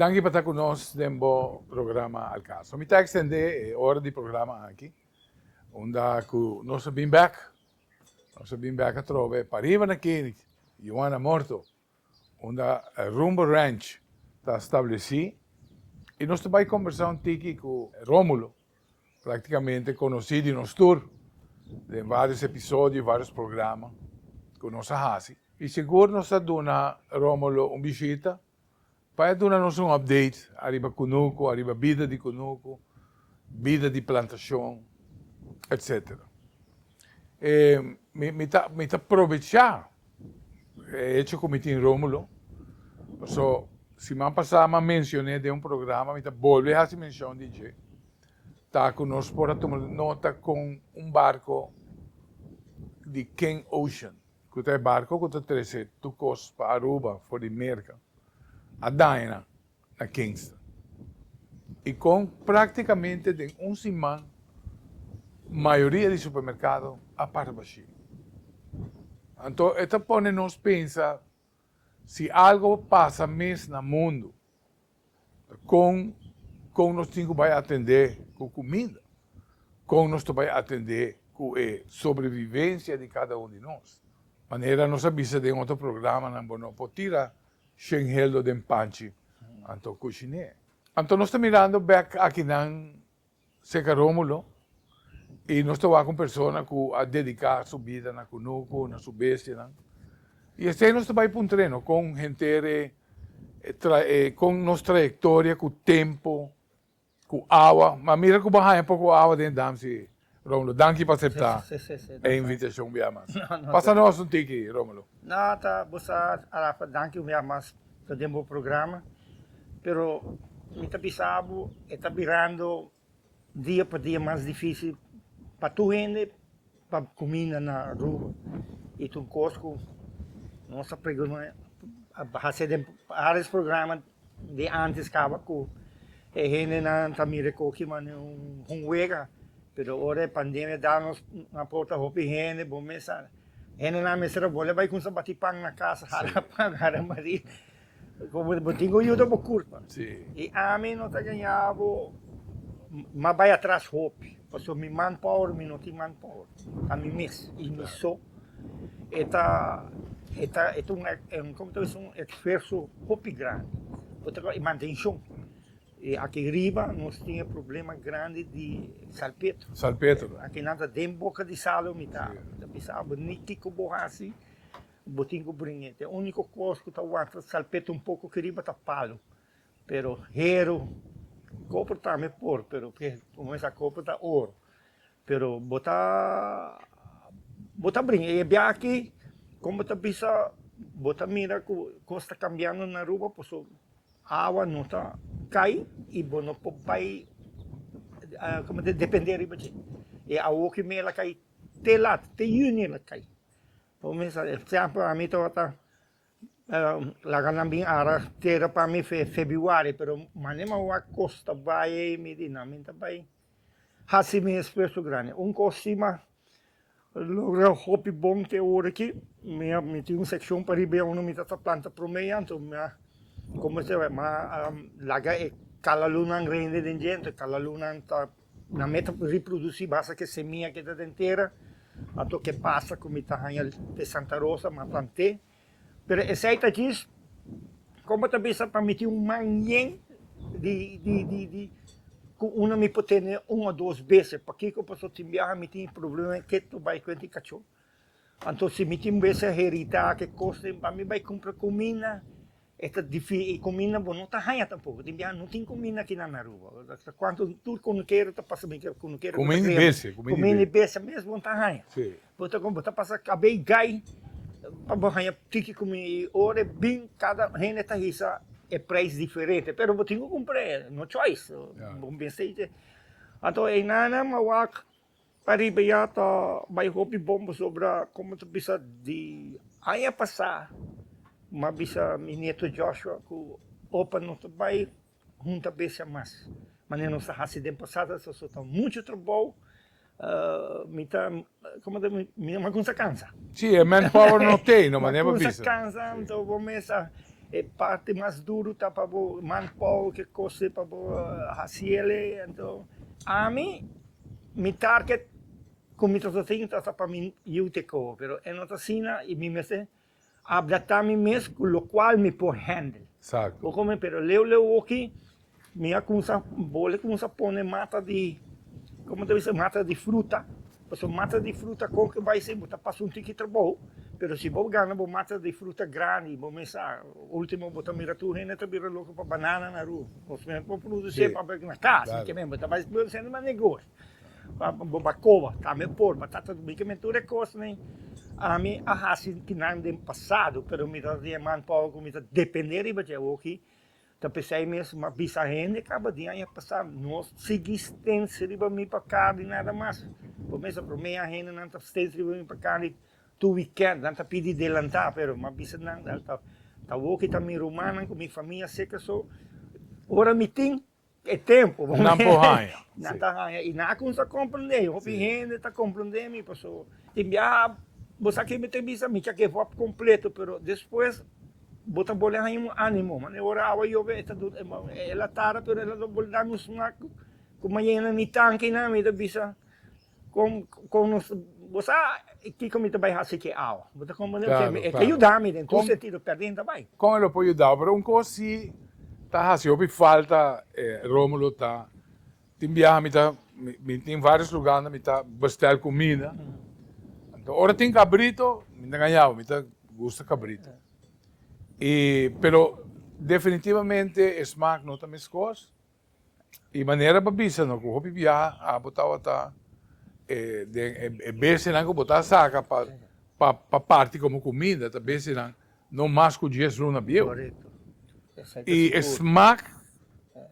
Danke para estar conosco no programa Al Caso. Me está extender hora de programa aqui, onde nós bem back, a trove, para arriba aqui, Joana Morto, onde Rumbo Ranch está estabelecido, e nós também conversamos aqui com Rómulo, praticamente conhecido no tour, de vários episódios, vários programas, com nossa Hasi. E seguro nós dando Rómulo visita, para dar-nos update, arriba Cunuco, arriba vida de Cunuco, vida de plantação, etc. Me aproveitar, hecho como tem Rómulo, so, semana passada mencionei de programa, me volver a mencionar DJ, tá conosco para tomar nota com barco de Ken Ocean, que é barco que traz tucos para Aruba, for de merca. A Daina, na Kingston. E com praticamente de semana, maioria de supermercados a Parbaxi. Então, isso põe-nos pensar se algo passa mesmo no mundo, com nós temos que atender com comida, com nós vai atender com a sobrevivência de cada de nós. De maneira, nós avisa de outro programa, não pode tirar Xengeldo de Panchi, Anto Cucine. Então, nós estamos mirando back aqui na Seca Rómulo, e nós estamos com pessoas que a dedicar sua vida na Cunuco, na sua bestia. E este nós estamos para um treino com gente, com nossa trajetória, com tempo, com água. Mas mira que vai um pouco água dentro da Rómulo, danke por aceitar a invitação, Biamas. Passa-nos tiki, Rómulo. Não, tá, você arafa, danke, Biamas, para o programa. Pero, me está pensando, está virando dia por dia mais difícil para tu gente, para comida na rua. E tu cosco, nossa pergunta, fazer vários programas de antes, acaba com a gente não está mirando que mas huega. Pero ora a pandemia dá-nos na porta roupa higiene, bom mesa. Gente na mesa bola vai com sabati pang na casa, harap mari. Como botinho ajuda por curva. E a mim não está ganhando, mas vai atrás roupa. Porque mi manpower, mi não tem manpower. A mim mês, e me só. É um esforço roupa grande. Outra e manutenção. E aqui riba nós tínhamos problema grande de salpeto. Aqui nada tem boca de salo, me tá. Pensava, nítico borrasse, botinho brinhete. O único coisa que está aguentando salpeto pouco que riba tá palo. Pero hero, copo tá me por, pero começa a copo tá ouro. Pero botar brinhete. E aqui, como tá bisa, botar mira que está cambiando na rua, pois a água não está cai e não pode como depender de e a o que me ela cai te lá te uni ela cai por exemplo a mim tá lá ganhando ara terra para mim fevereiro pero manema o costa vai me dinamita vai assim me esforço grande cosima logra hopi bom te hora aqui me tem seção para ribeira onde me tá planta pro meio então como se ma laga e calalunan rende de gente, calalunan na meta reproduzir basta que seminha que está inteira, ato que passa como está de Santa Rosa, ma plantei, pero essa diz como tá bisa para meter manhã de uma me pode ter uma ou duas vezes, porque que eu posso te enviar me tem problema que tu vai com cachorro, então se me tem vezes heritar que custa para mim vai comprar comida. Esta difícil, e comida não está ranha tampouco. Não tem comida aqui na rua. Quando tu quer, tu passa bem que quer. Comida besse. Comida besse mesmo, não está ranha. Bota como, tu passa cabei gai, para ranha, tique comer. Ora, bem, cada gente está isso é preço diferente. Pero eu tenho que comprar, no choice. Bom, pensei, então, é nada, mas para ir para tá, vai roupa bom sobre como tu precisa de aí passar. Mas bisa mi neto Joshua que opa não vai junta vez mais. Mas não se hace de passada só está muito trabalho. Me tá como me uma coisa cansa. Sì, manpower não tem, não maneira bisa. bisa. Cansa, então vamos essa é parte mais duro tá para o manpower que coisa para o haciele, então a mim mi target como eu estou tendo tá para mim eu te co, pero é nota sina e me mese adaptar me mesmo com o qual me por handle. Exacto. O como pero leu aqui minha começa bole começa pôr mata de como deve ser mata de fruta. Porque mata de fruta com que vai ser, botar para um ticket bom. Pero se vou ganhar uma mata de fruta grande, vou começar, último botar miratura, ainda também louco para banana na rua. Os meus vão produzir para na casa, que mesmo, botar mais produzindo uma negócio. Para bacova, tá me por, batata do bico, mentura é coisa nem. A mim a raça que não tem passado, pero me dá de man pouco, me dá depender e bater o que. Então pensei mesmo, mas bisa rende, acaba de aí passar, nós seguimos tem riba me para cá e nada mais. Começa por meia renda, não está riba me para cá e tu weekend, não está pedindo delantar, pero mas bisa não, tá o que tá me romana com minha família seca só. Ora me tem é tempo, Não porranha. Não tá ranha e não consegue compreender, o rende está compreendendo me passou. E já você que me tem bisa me que vou completo, pero depois bota boleh hanya ánimo, mana orang awal yo be ela tara pero ela boleh damos uma kumayan ni tanque na me bisa com nos você que como também há que awa, bota como não que ajudar-me dentro do sentido perdendo também. Como ele pode ajudar, pero um coisa se tá assim, houve falta Rómulo tá tem viagem, tem vários lugares, me tá bestel comida. Então, ora tem cabrito, me ganhava, me tá gosta cabrito. Pero definitivamente smaak não também escos e maneira para bisa não com hopi viaja a botar bese não botar saca para parte como comida tá bese não mais com dias luna bio e smaak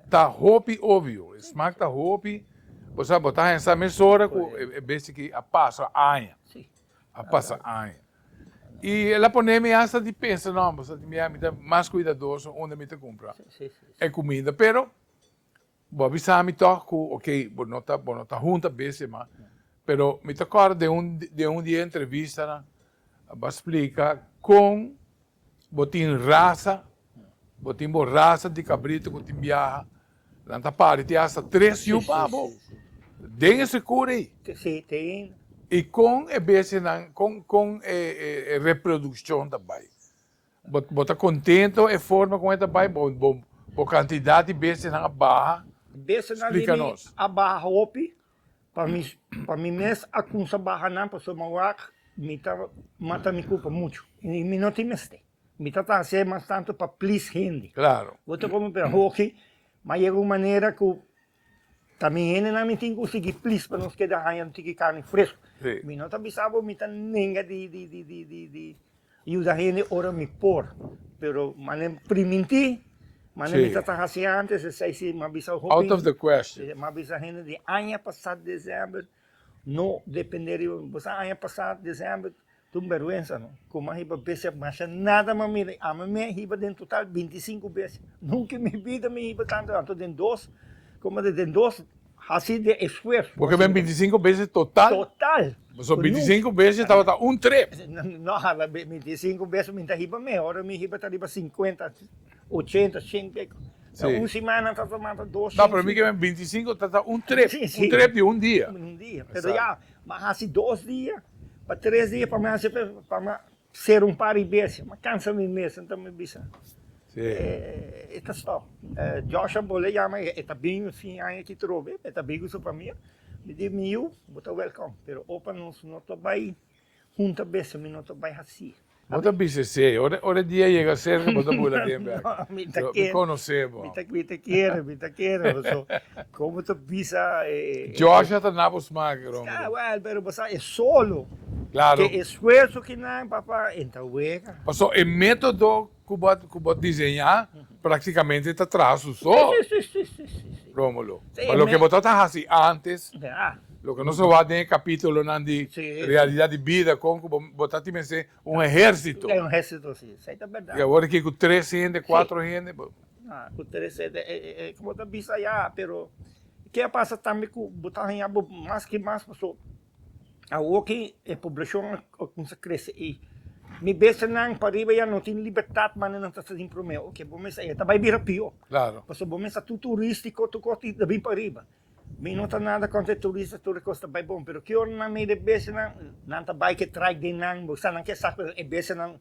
tá hopi óbvio smaak tá hopi você botar essa mesura com bese que a passa anha a passa anha. E ela põe-me essa de pensa, não, você me mais cuidadoso onde me te compra. É comida, pero vou avisar me toco, ok, não tá junta vezes, mas pero me tocar de um dia entrevista, para explicar com botin raça de cabrito que tem viaja, lá na parte hasta 3 e o pavo. Den esse cura aí. Sim, tem. E com reprodução também. Bota contento e forma com essa também, a quantidade de vezes na barra. Explica-nos. A barra hopi, para mim mesmo, a kunsa barra não, para somar mata me culpa muito. E me não tem mestre. Me tá a mais tanto para please gente. Claro. Bota como para hockey, mas de alguma maneira que também ele não me tem conseguir please para nós que da ranha não tem carne fresca. Mi não tá bisabo mi tá ninga de usa gente ora me por, pero manem priminti, manem mi tá assim antes se sei se ma bisa hoping. Out of the question. Ma bisa gente de ano passado dezembro, não dependeria, você ano passado dezembro, tu vergonha não, como a riba vezes mas nada mas me a minha riba dentro total 25 vezes, nunca me vida me riba tanto dentro dos, como de dentro dos assim de esforço. Porque vem 25 vezes total? Total. Mas 25 vezes estava um trip. Não, 25 vezes me riba melhor, me riba tá riba 50, 80, 100. Então, uma semana está tomando 200. Não, para mim que vem 25 está um trip. Sim. Um trip de um dia. Um dia. Mas já, mas assim 2 dias, para 3 dias, para ser um par de vezes. Mas cansa-me mesmo, então me bisa. Esta só. Joshua Bolé chama, está bem assim, aí que trove, está bem isso para mim. Me diz meu, botar welcome. Pero opa não está bem, junta vez, me não está bem assim. Bota BCC, ora dia chega a ser, bota bola tempo. Me conhecemos. Me te quiero. Como tu bisa? Joshua está na Bosmag, Ah, well, pero você é solo. Claro. Que esforço que não, papá, então uega. Passou o método que vou desenhar, praticamente está traço só. Sim. Rómulo. Mas o que você está fazendo antes, lo que não se vai ter capítulo de realidade de vida, como botar um exército. É um exército, sim. Isso é verdade. E agora que com 3 gente, 4 gente. Com 3 gente, como está bisa já, pero que passa também com botar em mais que mais, pessoal. A que a população começa a crescer e Mi besa nang pariba yan, no tin libertad man nang tasadim promeo. Okay, bomesa eta bay birapio. Claro. Paso bomesa tu turístico tu koti da bin pariba. Mi nota nada contra turista tu costa bay bom, pero que na me de besa nang ta bay que trai de nang, bosa nang que saco e besa nang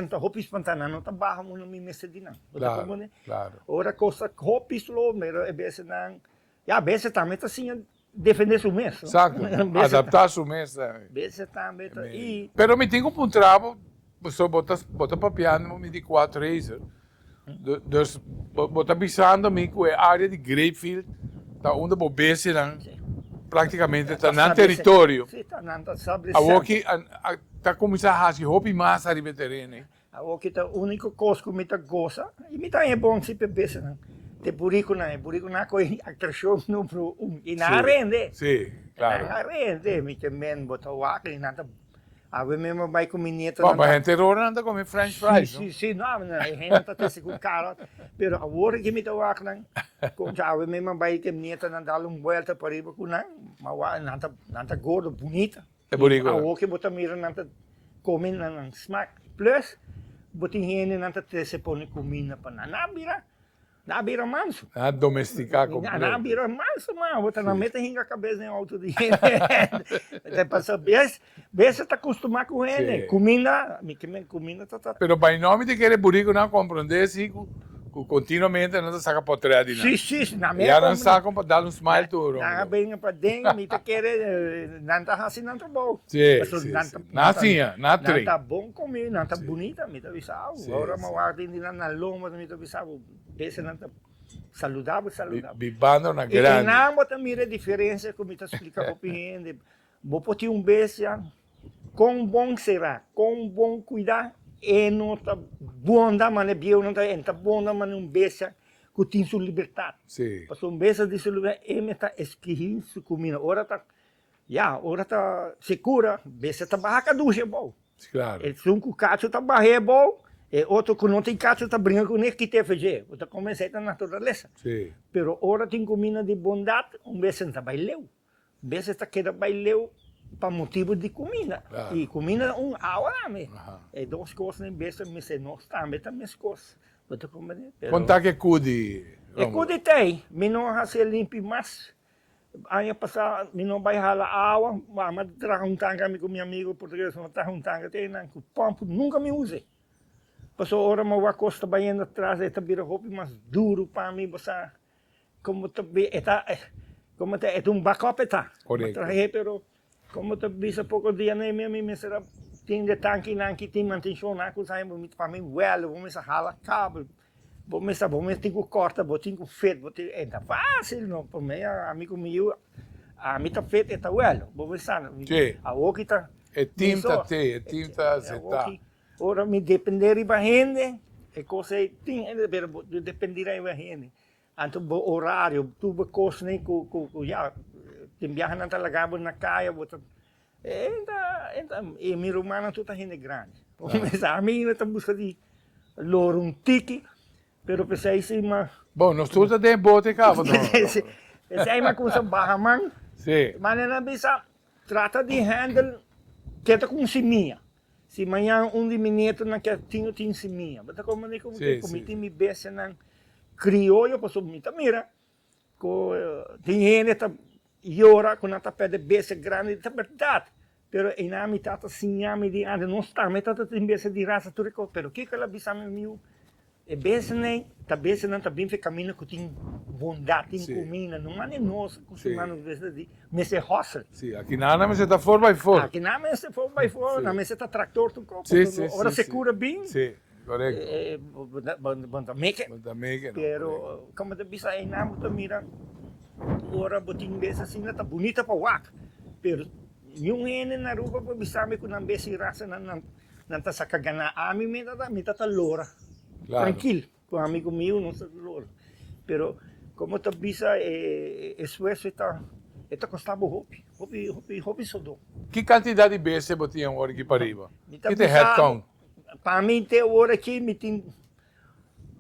ta hopi spontana no ta baha mo mi mesa di nang. Claro. Claro. Ora costa hopi lo, pero e besa nang ja, besa também tá assim defender su mês. Exacto. Adaptar su mesa. Besa também tá e Pero me tenho um trabo, só bota papiando, me de 4 racer. Dus bota avisando me que a área de Grapefield tá onde o bese praticamente tá no território. Sim, tá na sabe. A aqui tá começando a fazer hopi massa de terreno. A aqui tá o único cosco me tá goza e me tá é bom se besa não. Te burrico na coi atração número 1 e na rende. Sim, claro. Na rende, me que men bota o aqui na tá a ver mesmo vai com mineta. Bom, a gente agora anda comer french fries. Sim, não, a gente tá se com carot, pero agora que me tá o aqui não, com já a ver mesmo vai que mineta na dar volta para ir com não, mas na tá gordo, bonita. É burrico. A que bota mira na tá comer na smack plus, bota higiene na tá se põe comida para na bira. Na beira manso. Ah, domesticar completo. Na beira manso, mano. Bota na meta e a cabeça em alto de ele. Até para saber, você está acostumado com ele. Comida, comida tá. Pero para nome de querer burrico não compreender se continuamente não saca potreira de nada. Sim, na minha. Já não saca para dar smile tour. Na bem para dentro, me tá querer, não tá assim, não tá bom. Sim. Não assim, não trem. Não tá bom comer, não tá bonita, me tá visado. Agora uma ordem de na loma, me tá visado. Esse não tá saudável. Vivando na grande. E não bota mira a diferença, como está explicando para o cliente. Vou pôr beça, com bom será, com bom cuidar, e não está bom da maneira, não está bom da maneira beça que tem sua liberdade. Sim. Passou beça de sua liberdade, ele está esquecendo sua comida. Ora está segura, beça está barraca ducha, bom. Claro. E se cacho está barré, bom. E outro que não tem caso está brincando com ele que tem fazer. Você começa a natureza. Sim. Pero ora tem comida de bondade, vez está baileu. Vez está queda baileu para motivo de comida. Claro. E comida água também. É duas coisas nem besta, mas se nós também as coisas. Você compreende? Contar que cuide. É cuide tem, me não se limpe mais. Ano passado, me não vai ralar água, mas traga tanga com meu amigo português, não traga tanga, tem não, pompo nunca me usei. Passou hora mas a costa baiana atrás é também roupa mais duro para mim, você como também é um backup tá. Correto. Pero como também se pouco dia nem me será tem de tanque não que tem manutenção na coisa para mim well, vamos a rala cabo. Vamos ter que corta, vou ter que feito, é tá fácil não, para mim amigo meu a mim tá feito tá well, vamos pensar. A outra tá é tinta zeta. Ora me depender da gente, é coisa tem, depender da gente. Anto o horário, tudo coisa nem já tem viagem na talaga na caia, bota. E minha irmã tudo gente grande. Mas a minha tá busca de loro um tique, pero pensei sim, mas bom, nós todos tem bote cá, não. Pensei mas com essa barra man. Sim. Mas não bisa trata de handle que tá com seminha. Se amanhã de menino na que tinha seminha, mas como tem me beça na crioulo, passou muita mira, tem gente tá llora com a tapete de beça grande, tá verdade. Pero em a mitad assim a me de ande não está, metade tem beça de raça tudo, pero que ela bisa meu é beça nem, tá beça não tá bem fe caminho que tem bondade, tem comida, não é nós costumamos beça de mese roça. Sim, aqui na mesa tá for by for. Aqui na mesa for by for, na mesa tá tractor tu copo. Ora se cura bem. Sim, correto. Banda make. Pero como te bisa em namo tá mira, ora botin beça assim tá bonita para wak. Pero yung hene na rupa pa bisa me kun besi raça nan tá sakagana ami me tá lora. Claro. Tranquilo, com um amigo meu não está lora. Pero como tá bisa esforço está custava roupa sodom. Que quantidade de vezes você tinha hora aqui para riba? Que tem head count? Para mim tem hora aqui me tem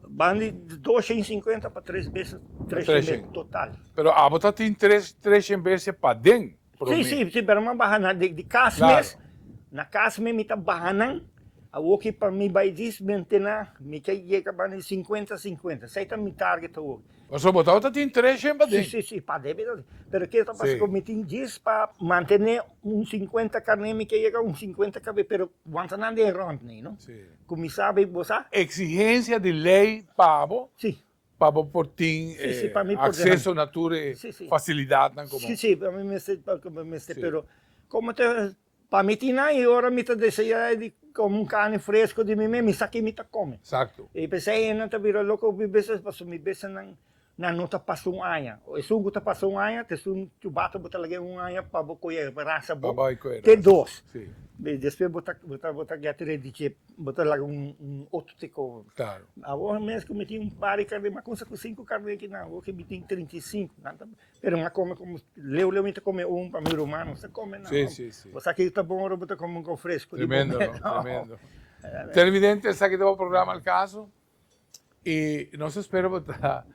bande 250 para 3 vezes, 300 total. Pero a você tem 300 vezes para dentro? Sim, pero uma barra de casa mesmo. Na casa mesmo está barranang. Hoje para mim vai desmantenar, me quer chegar para 50-50, sei que me target hoje. Mas o botão está em 3 em badem. Sim, para deve, pero que está passando como tem 10 para manter 50 carne me quer chegar 50 cabe, pero quanto não de rond nem, não? Sim. Como sabe você? Exigência de lei pabo. Sim. Pabo por ter acesso à natura, facilidade, não como. Sim, para mim me pero como te para mim tinha e agora me deseja de como carne fresco de mim me saque me come. Exato. E pensei não tá vira louco me besa passo me besa na nota passou aia. O sugo tá passou aia, te sun chubato botar lagi aia para bocoia raça boa. Te dois. Sim. Depois botar gatere de que botar lá outro teco. Claro. Agora mesmo que me tinha par de carne, mas com 5 carne aqui não, hoje me tem 35, nada. Pero não come como leu me come para meu romano, você come não. Sim. Você aqui tá bom, botar como um fresco. Tremendo, tremendo. Televidente, está aqui o programa al caso e nós esperamos estar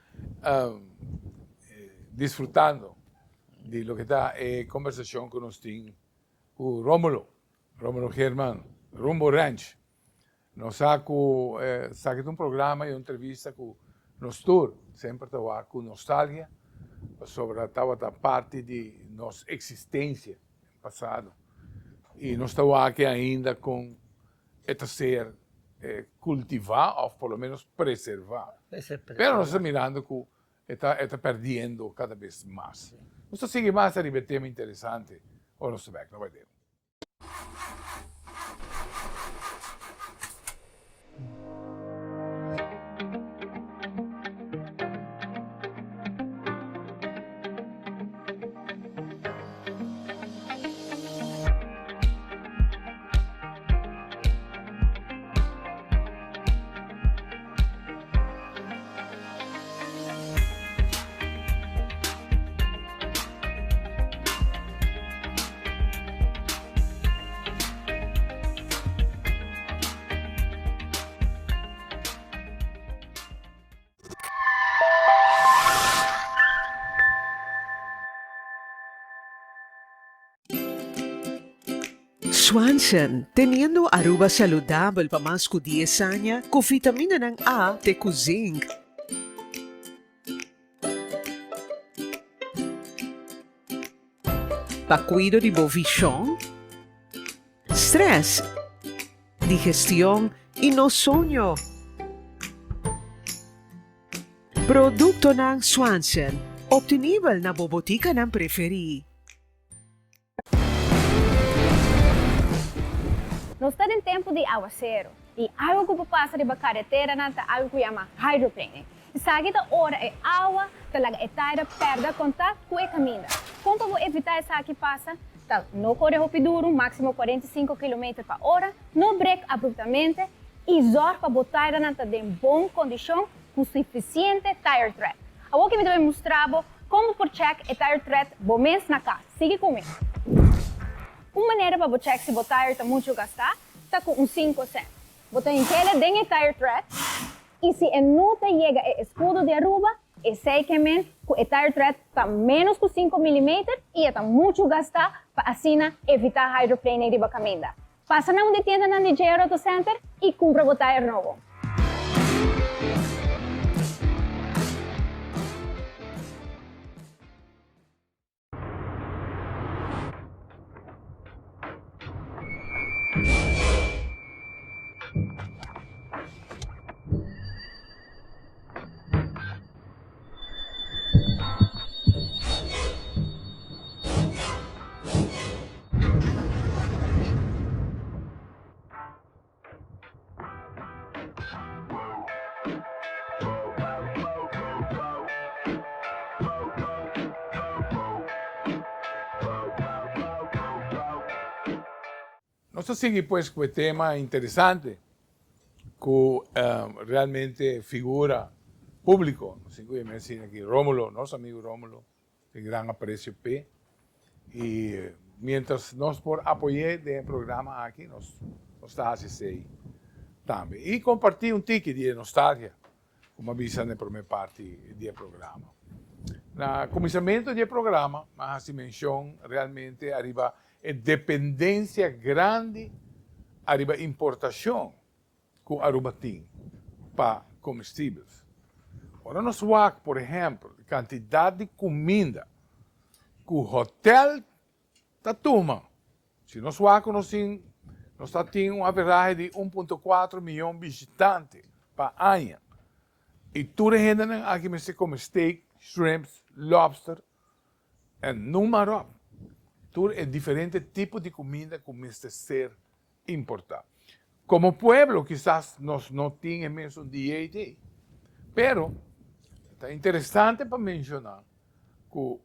disfrutando de lo que está conversação que nós temos com Rómulo Germán, Rumbo Ranch. Nós saque um programa e uma entrevista com nós tour, sempre estava com nostalgia sobre a parte de nossa existência no passado. E nós estamos aqui ainda com este ser cultivar ou pelo menos preservar. Mas nós estamos mirando que está perdendo cada vez mais. Nós seguimos mais a tema interessante. Ou nós vamos ver. Swanson, teniendo aruba saludable para más que 10 años, con vitamina ng A te zinc. Pa cuido di bovichon, stress, digestión y no sueño. Produkto ng Swanson, obtenible na bobotika ng preferi. Nós estamos em tempo de aguaceiro e algo que passa de carretera não é algo que chama hydroplaning. E sabe que hora é água, talaga é taira, perda contato com o caminho. Como para evitar essa que passa, tal, não corre rápido, máximo 45 km/h, não break abruptamente e zor para botar na em boa condição com suficiente tire tread. Agora que me deve mostrar como por check o tire tread bom mês na casa. Siga comigo. Uma maneira para você se o tire está muito gastar, está com 5 cents. Você encele dentro do tire tread e se não chega o escudo de aruba, sei que o tire tread está menos que 5 mm e está muito gastar para assim evitar hydroplaning de caminho. Passa na onde tienda na DJ Auto Center e compra o tire novo. Nós seguimos pues com o tema interessante, que realmente figura público. Nós seguimos aqui Rómulo, nosso amigo Rómulo, de grande apreço P. E mientras nós por apoiar o programa aqui, nós estamos assim também. E compartilhar ticket de nostalgia, como avisa na primeira parte do programa. No começamento do programa, mas se menciona realmente arriba a dependência grande arriba importação que Aruba tem para comestíveis. Ora, nós vamos, por exemplo, a quantidade de comida que o hotel está tomando. Se nós vamos, nós temos uma averagem de 1,4 milhão de visitantes para ano. E tudo ainda aqui me se come steak, shrimps, lobster, e número. Tudo é diferente tipo de comida que começa a ser importada. Como pueblo, quizás nós não temos mesmo dieta, pero é interessante para mencionar que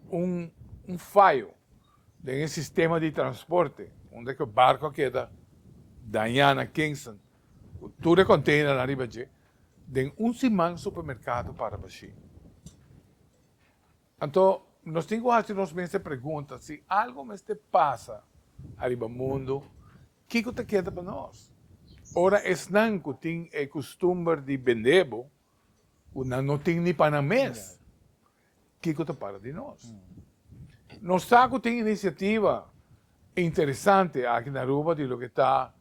um falho no sistema de transporte, onde o barco queda, Diana, Kingston, tudo é container arriba de semana supermercado para baixar. Então, nós temos que fazer nos mesmas perguntas, se algo me passa arriba do mundo, o que te queda para nós? Ora, não que tem o costume de vender, não tem nem para mês. O que te para de nós? Nós tem iniciativa interessante aqui na Aruba de lo que está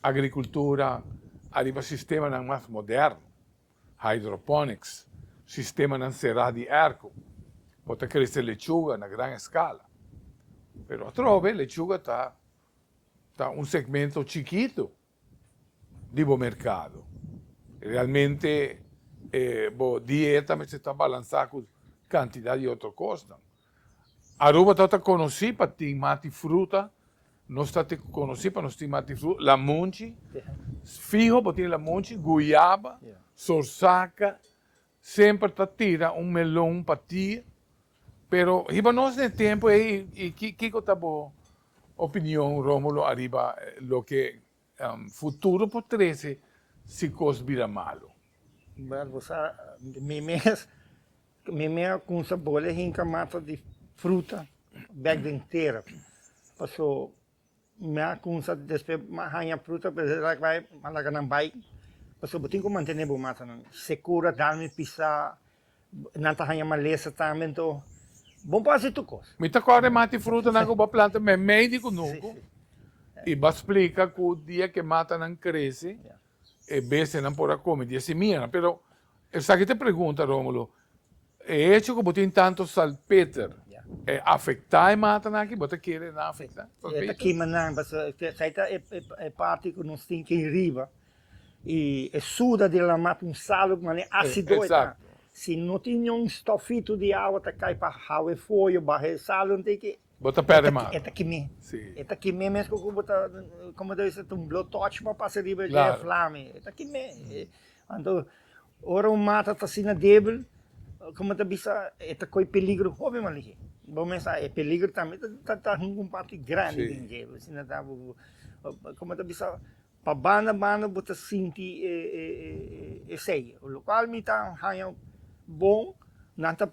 agricultura, arriba sistema mais moderno, hydroponics, sistema na serra de arco, pode crescer lechuga na grande escala. Pero atrove, lechuga está segmento chiquito do mercado. Realmente, a dieta se está balançando com quantidade de outras coisas. Aruba está conhecida para ter mate fruta, não está conhecida para ter mate fruta, la monchi, fijo para ter la monchi, goiaba, sorsaca, sempre está tira melão para ti, pero riba nós tem tempo e que está boa opinião, Rómulo, arriba lo que futuro pode ser se coisa vira malo. Mas você, minha com sabor é rinca mata de fruta, bag inteira. Passou minha com sa despe arranha fruta, mas vai malaga não vai. Passou botinho como manter nebo mata não. Secura, dá-me pisar, não tá arranha maleza também to. Bom para fazer tu coisa. Muita coisa mata fruta na cuba planta, mas médico nunca. E vai explicar que o dia que mata não cresce, e vezes não pode comer, dia se mira. Pero, essa aqui te pergunta, Rómulo, é hecho que botem tanto salpeter, afetar e mata aqui, você quer não afetar? É aqui, mas não, é parte que nós temos que ir riba. E suda de la mata salo, mas é ácido. Exato. Se não tinha estofito de água, tá cai para rau e folha, barre salo, não tem que. Bota pé mal. É aqui mesmo. Sim. É aqui mesmo que bota, como deve ser um blowtorch para passar riba de flame. É aqui mesmo. Então, ora mata tá assim na débil, como tá bisa, é coi peligro, houve mal ali. Vamos pensar, é peligro também, tá um parte grande de dinheiro, assim não tá, como tá bisa, para banda bota sentir sei, o local me tá ranho bom, não tá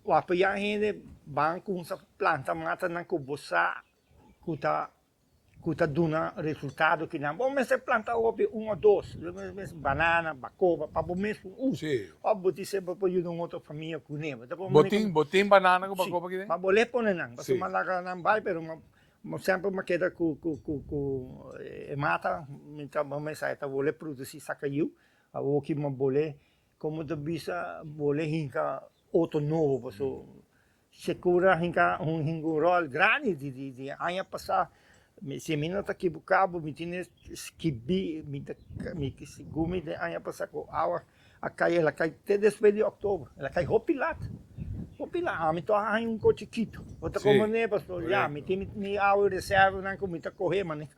o apoiar ainda banco com essa planta mata não cobosa cuta duna resultado que não bom mas se planta ope um ou dois banana bacoba para bom mesmo sim ó botar sempre para ajudar outra família com neva botim banana com bacoba aqui mas bolé pôr não mas uma laga não vai pero sempre me queda com mata então vamos sair tá bolé produzir sacaiu a o que uma bolé como da bisa bolé hinca outro novo so segura hinca rol grande de aia passar se mina tá aqui cabo me tinha skibi me que se gumi de aia passar com água a cai ela cai até depois de outubro ela cai ropilat a me tô um cochiquito outra como né pastor já me tem me água reserva não como tá correr mas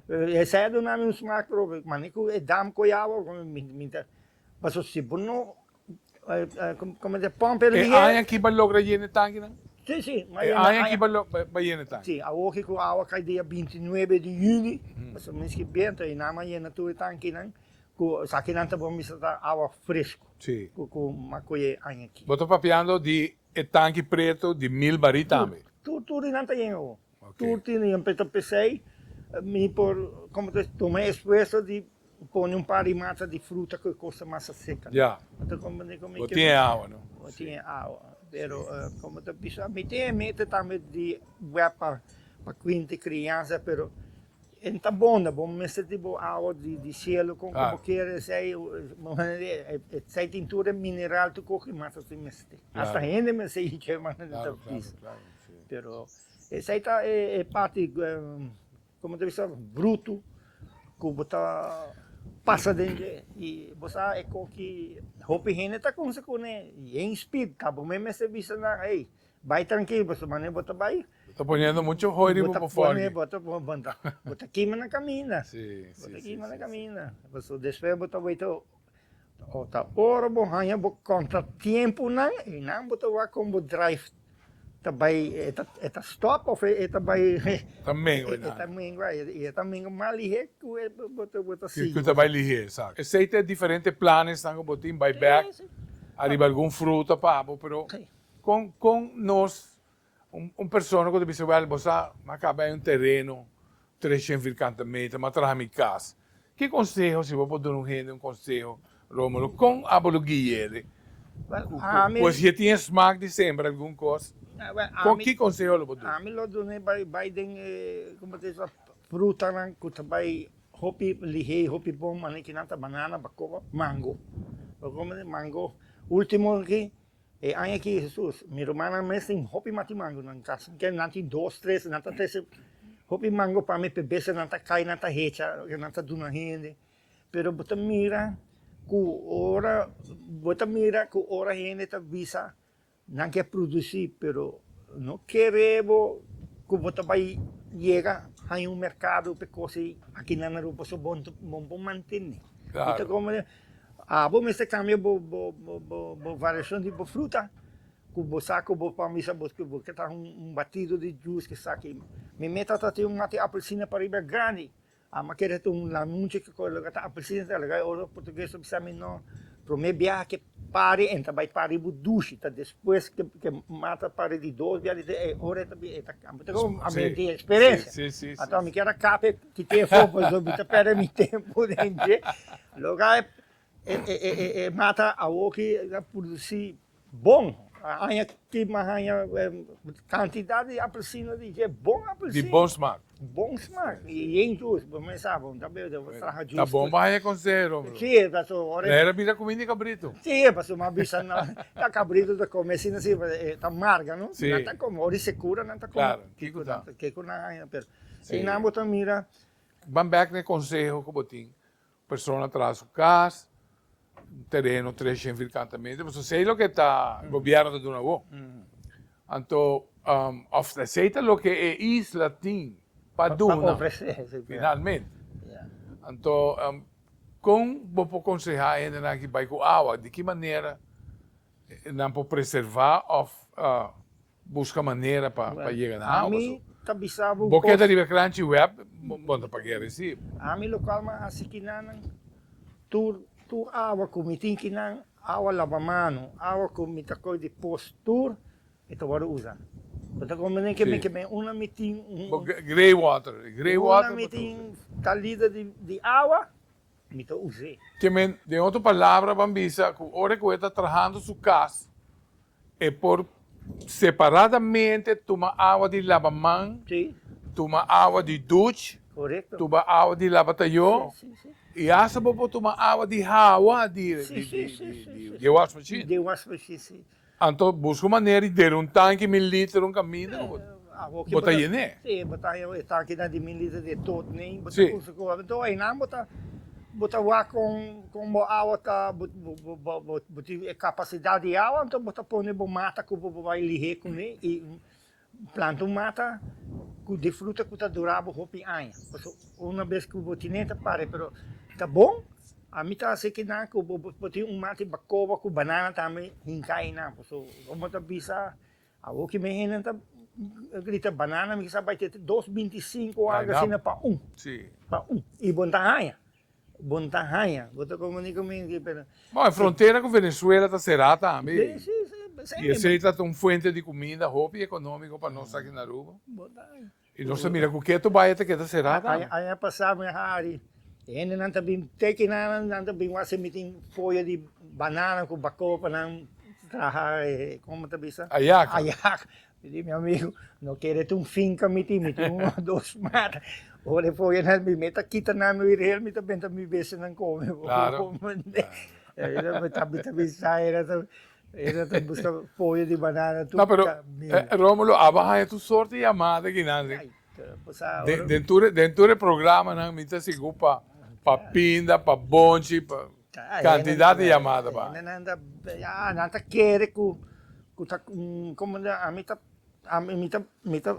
reserva não me macro mas que é dam com água me pastor se bono como de pompa ele é aqui para lograr llene tanque não sim é aqui para llene tanque sim a hoje com a água cai dia 29 de junho mas mês que vem e na manhã na tua tanque não com aqui não tá bom me tá água fresco sim com uma coisa aqui botou papiando de tanque preto de 1000 barris também tudo não tem eu tudo tem preto pensei me por como tomei espresso de põe par de massa de fruta que custa massa seca. Já. Então como tinha água, não? Tinha água. Pero como te pisa, me tem também de guapa para 20 crianças, pero tá bom, mas tipo água de cielo com como quer, sei tintura mineral tu coge mais assim mestre. Hasta gente me sei que mais não fiz. Pero essa tá é parte como deve ser bruto, que bota passa dentro e você é que hopi gente tá com isso né, em speed, cabo mesmo se visa na, ei, vai tranquilo, você mané bota vai. Está poniendo mucho joyri por fora. Bota queima na camina. Sim, Bota queima na camina. Você depois bota outra hora, bohanha, contra tempo não, e não bota lá como drive. Também é stop ou é também também é também mal ligeiro que bota assim. Que também ligeiro, sabe? Esse tem diferentes planos, estão com botim buyback, arriba algum fruta, papo, pero com nós persona que dice, well, você acaba em terreno 350 metros, mas traz minha casa. Que conselho, se você pode dar um conselho, Rómulo, com a bologuia? Pois já tinha smack de sempre, alguma coisa. Com que conselho você pode dar? A mim, eu dou como diz, fruta, que também, hopi ligeiro, hopi bom, mas que não tá banana, bacoa, mango. Mango. Último aqui, aí aqui, Jesus, minha irmã mesmo tem hopi mati mango, não tá, que não tem 2, 3, não tá 3, hopi mango para me beber, não tá cai, não tá hecha, não tá duna gente, pero bota mira, que ora gente tá visa, não quer produzir, pero não queremos que bota vai chega a mercado, porque aqui na Europa só bom manter. Então como vou me se cambia variação de fruta, que vou saco para mim que tá batido de juice que saque. Me meta tá tem mate apelsina para riba grande. Mas quer ter lamunche que coloca tá apelsina tá legal, o português sabe não. Pro me viaja que pare, então vai pare bu duche, tá depois que mata pare de 2 viagens de hora tá então a minha experiência. Sim. Então me quer cape que tem fogo sobre tá para mim tempo dentro. Lugar mata a o que produzir bom. Aí aqui mais quantidade de apelsina de bom apelsina. De bom smack. Bom smack. E em juice, mas sabe, tá bem, traga juice. Tá bom, mas é conselho, Rómulo. Sim, tá só hora. Era vida comida de cabrito. Sim, mas uma bicha tá cabrito da comer assim, tá amarga, não? Sim. Não tá como, hora secura, não tá como. Claro, Kiko tá. Kiko na pero. E na bota mira. Van back no conselho que botim. Persona traz o casa, terreno 350 metros, você sei o que está governo de uma boa. Então, aceita o que é isla tem para Duna, finalmente. Então, como vou aconselhar ainda que vai com água, de que maneira não pode preservar ou busca maneira para chegar na água? A mim, tabisabo. Porque da riba crunch web, bom para que receber. A mim, local, mas assim que não, tu água comitim que não, água lavamano, água comita coisa de postura, então agora usa. Então como nem que me uma mitim grey water, uma mitim talida de água, me to usei. Que men de outra palavra, Bambisa, que hora que está trabalhando sua casa, é por separadamente tomar água de lavamão, tomar água de duche, tomar água de lavatalhão. E essa vou tomar água de água de wash machine. De wash machine, sim. Então, busca maneira de ter tanque, 1.000 litros, caminho, botar aí, né? Sim, botar aí, tanque de 1.000 litros de todo, nem, botar coisa. Então, aí não, botar lá com água, capacidade de água, então botar pôr mata, que vai ligar com ele, e planta mata, de fruta que está durável, roupa e anha. Uma vez que o botineta para, pero tá bom? A mim tá assim que não, que eu botei mate bacoba com banana também, hincai não. Como tá bisa, a o que me rende tá grita banana, me sabe vai ter 2,25 algo assim para Sim. Para e bontanha. Bontanha. Botou como nem comigo, pero. Bom, a fronteira com Venezuela tá será também. Sim. E esse está uma fonte de comida, roupa e econômico para nós aqui na Aruba. E nós mira com que tu vai até que tá será. Aí passava hari. Ainda não está bem, tem que não está bem, você me tem folha de banana com bacopa, não trabalhar, como está bem? Ayaca. Ayaca. Eu disse, meu amigo, não quero um finca, me tem uma, duas matas. Ora, foi na minha meta, quita na minha irel, me também me vê não come. Claro. Também sai, era buscar folha de banana. No, pero Rómulo, abajo tu sorte llamada que nada. Dentro del programa, não, me se gupa pa pinda, pa bonchi, pa quantidade de llamada ba. Nada quer como a mim tá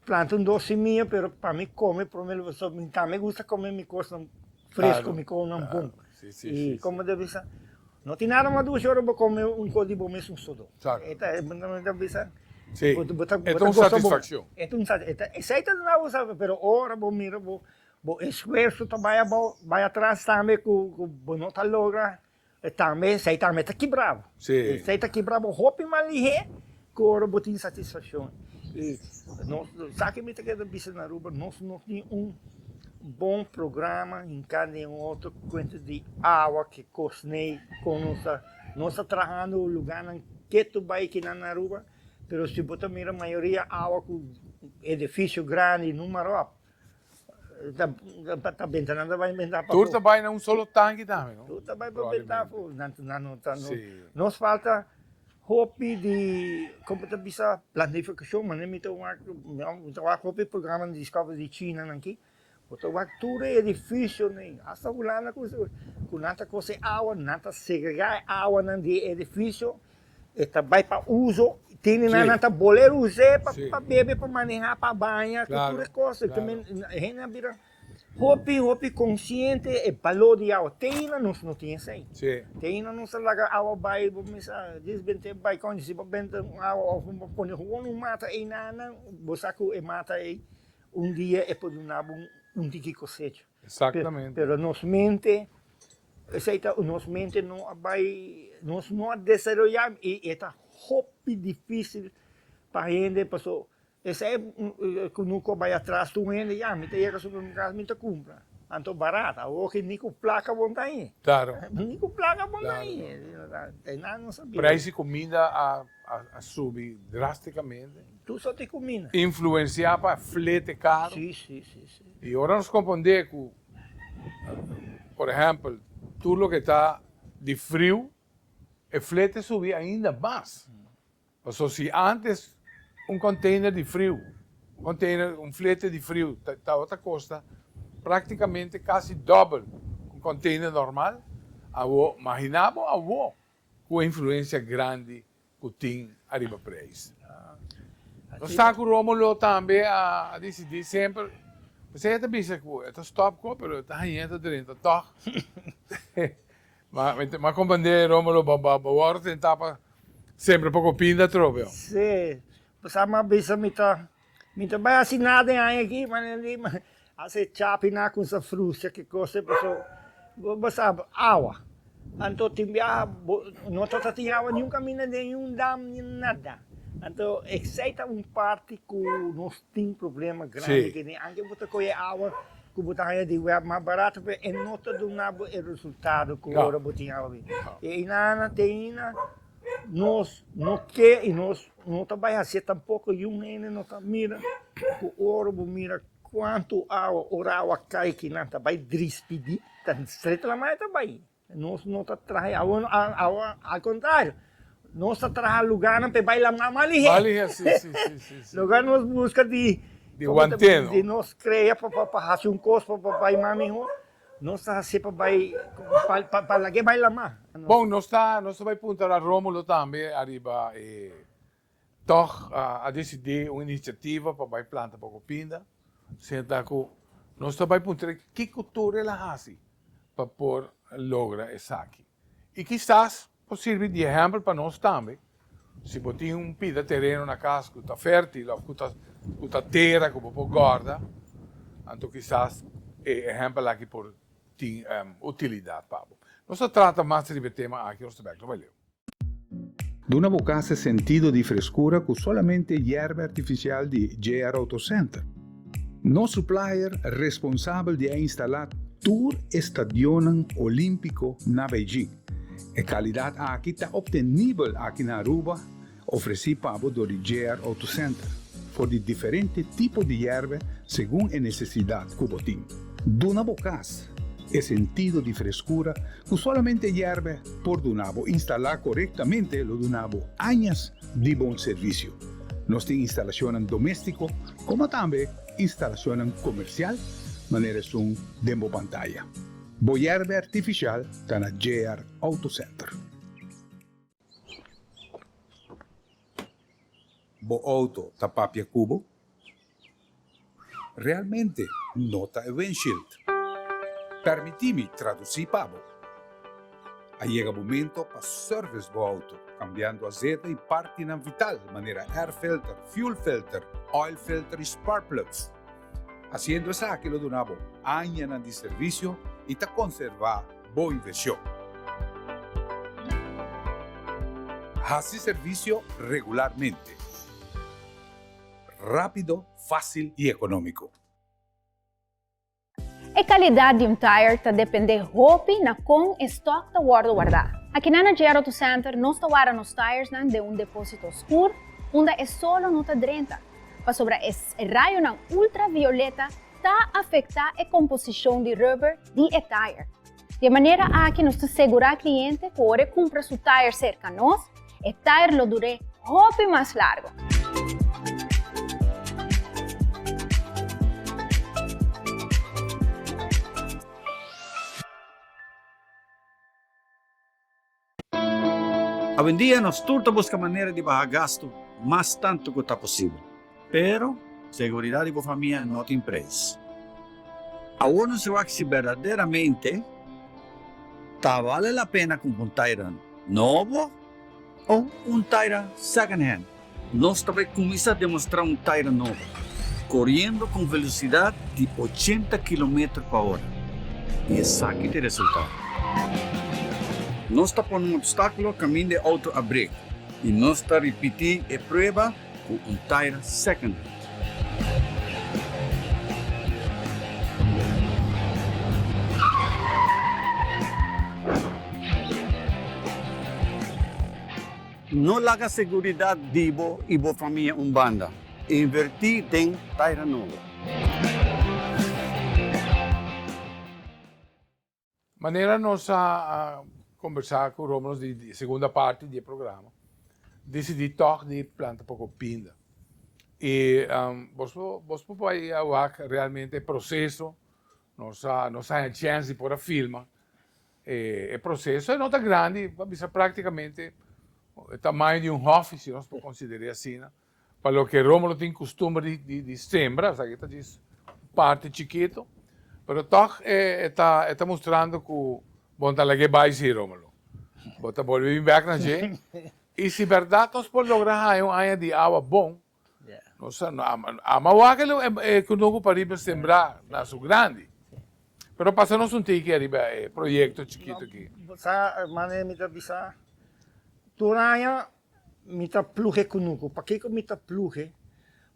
planta doce minha, pero para mim come, para mim me gusta comer mi coisa fresco, me come um bom. E como deve ser, não tem nada mais 2 horas para comer coisa bom mesmo só. Então deve ser. Sim. É uma satisfação. Aceita não sabe, pero ora bom mira bom esforço também vai atrás também com não tá logra também sei também tá quebrado. Sim. Sei tá quebrado hope malhe que ora botin satisfação. E nós sabe me tá que bisa na Aruba nós não tem bom programa em cada outro quanto de água que cosnei com nossa trabalhando o lugar que tu vai aqui na Aruba. Pero se você mira a maioria água com edifício grande, número tá bem, nada vai inventar para. Tu trabalha num solo tanque também, não? Tu trabalha para inventar, nos falta hobby de como te bisa planificação, mas nem então hobby programa de escola de China aqui. Você vai tudo edifício nem, hasta lá na coisa, com nada coisa água, nada segregar água de edifício. Esta vai para uso, tem nada boleiro usar para beber, para manejar, para banhar, claro, tudo coisa. Também a vira hobby consciente, é valor de água. Tem nós não tem assim. Tem não se larga água vai, vamos desbente vai quando se bente água, vamos pôr no mata aí nada, você que mata aí dia é por dia cosecha. Exatamente. Pero nos mente nos mente não vai nós não desarrollamos e está hobby difícil para gente passou esse é que nunca vai atrás do gente já me tem que supermercado me te compra tanto barata ou que nem com placa bom tá aí claro nem com placa bom tá aí tem nada não sabia preço de comida a subir drasticamente tu só tem comida influenciar para flete caro sim e agora nos compreender que por exemplo tudo que está de frio, o flete subir ainda mais. Então, se antes container de frio, flete de frio, está outra costa, praticamente quase dobro container normal, imaginamos com a influência grande que tem arriba para isso. Nós estamos com o Rómulo também a decidir sempre. Você já pensa que é stop, mas está indo dentro, tá? Mas compreender, Rómulo, agora tentar sempre um pouco pinda, trobe. Sim, você uma vez me tá bem assinado aqui, mas assim chape na com essa fruta que gosta pessoa, você água. Então tem não tá tem água nenhum caminho nenhum dam nem nada. Então, exceto parte que nós temos problema grande, que nem antes você colhe água, que você ganha de web mais barato, e não está dando o resultado que agora você água. E na nós não quer e nós não trabalhamos assim tampouco e ainda não está mira, que agora mira quanto água cai que não está vai despedir, está estreito lá mais também. Nós não está trabalhando ao contrário. Nós trabalhamos lugar para bailar mais ali. Sim. Lugar nós busca de guanteno. De nós criar para fazer coisa para bailar melhor. Nós está sempre para lá que bailar mais. Bom, nós vai apontar a Rómulo também arriba a decidir uma iniciativa para vai plantar para Copinda. Senta que nós vai apontar que cultura ela faz para por lograr isso aqui. E quizás serve de exemplo para nós também. Se você tem terreno na casa que está fértil, ou que está terra que você gorda, então quizás é exemplo aqui por tem utilidade para você. Nós tratamos mais de tema aqui no Estado. Valeu. Duna bocasse sentido de frescura com solamente hierba artificial de JR Auto Center. Nosso supplier responsável de instalar todo estadio olímpico na Beijing. A qualidade aqui está obtenível aqui na Aruba, ofereci pabo do JR Auto Center por de diferentes tipos de hierba según a necesidade que botín. Duna bocas é sentido de frescura que solamente hierba por Dunabo instalar corretamente lo Dunabo años de bom serviço. Nós temos instalação doméstico como também instalação comercial, maneiras demo pantalla. Bo hierba artificial está na JR Auto Center. Bo auto tapapia cubo? Realmente nota e windshield. Permitimi traduzir pabo. Llega o momento para service bo auto, cambiando azeite e parte não vital, maneira air filter, fuel filter, oil filter e spark plugs. Haciendo eso que lo donamos años de servicio y te conserva boa inversión. Hace servicio regularmente. Rápido, fácil y económico. A qualidade de tire está depende roupa na com estoque da guardar. Aqui na JR Auto Center, nós guardamos os tires de depósito escuro, onde é só nota 30. Para sobre esse raio ultravioleta está afetar a composição de rubber de tire. De maneira a que nos assegurar cliente que ora compra seu tire cerca de nós, o tire lo dure roupa mais largo. Hoje em dia, nós todos buscamos maneira de baixar gasto mais tanto que está possível. Pero, segurança de família não tem preço. Agora não se vai se verdadeiramente vale a pena comprar um tire novo ou um tire second hand. Nós também começamos a demonstrar um tire novo, correndo com velocidade de 80 km/h. E esse aqui tem resultado. Nós está por um obstáculo caminho de auto a break e nós está repetir a prova com um tire second. Não larga segurança de Ibo e boa família banda. Invertir tem tire novo. Maneira nós a conversar com o Romulo de segunda parte do programa, decidi toch de planta pouco pinda. E você pode ver realmente o processo, nós temos a chance de pôr a filma. O processo é nota grande, praticamente o tamanho de office, nós podemos considerar assim, né? Para o que Romulo tem costume de sembrar, sabe? Está diz parte chiquito, mas toch está mostrando que bonta la que vai ser, Romulo. Bota volver back na gente. E se verdade nós podemos lograr um ano de água bom, nós amamos que não podemos sembrar na sua grande. Mas passamos tempo arriba projeto chiquito aqui. Sa maneira me avisa, turaya me tá plugue conosco. Para que me tá plugue?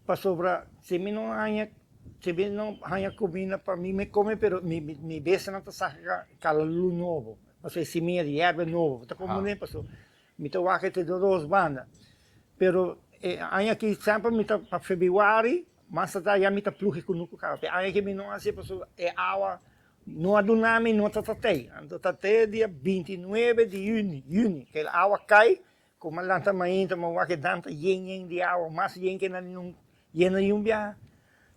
Para sobra, se me não há comida para mim me come, pero me besa não tá saca calalu novo. Porque se me de erva novo, tá como nem passou. Me tá waque te duas bandas. Pero aí aqui sempre me tá para fevereiro, mas tá já me tá plugue conosco cara. Aí que me não assim passou é água não adunami não tatei. Então tatei dia 29 de junho, que a água cai, como lá também então uma waque danta yen de água, mas yen que não yen bia.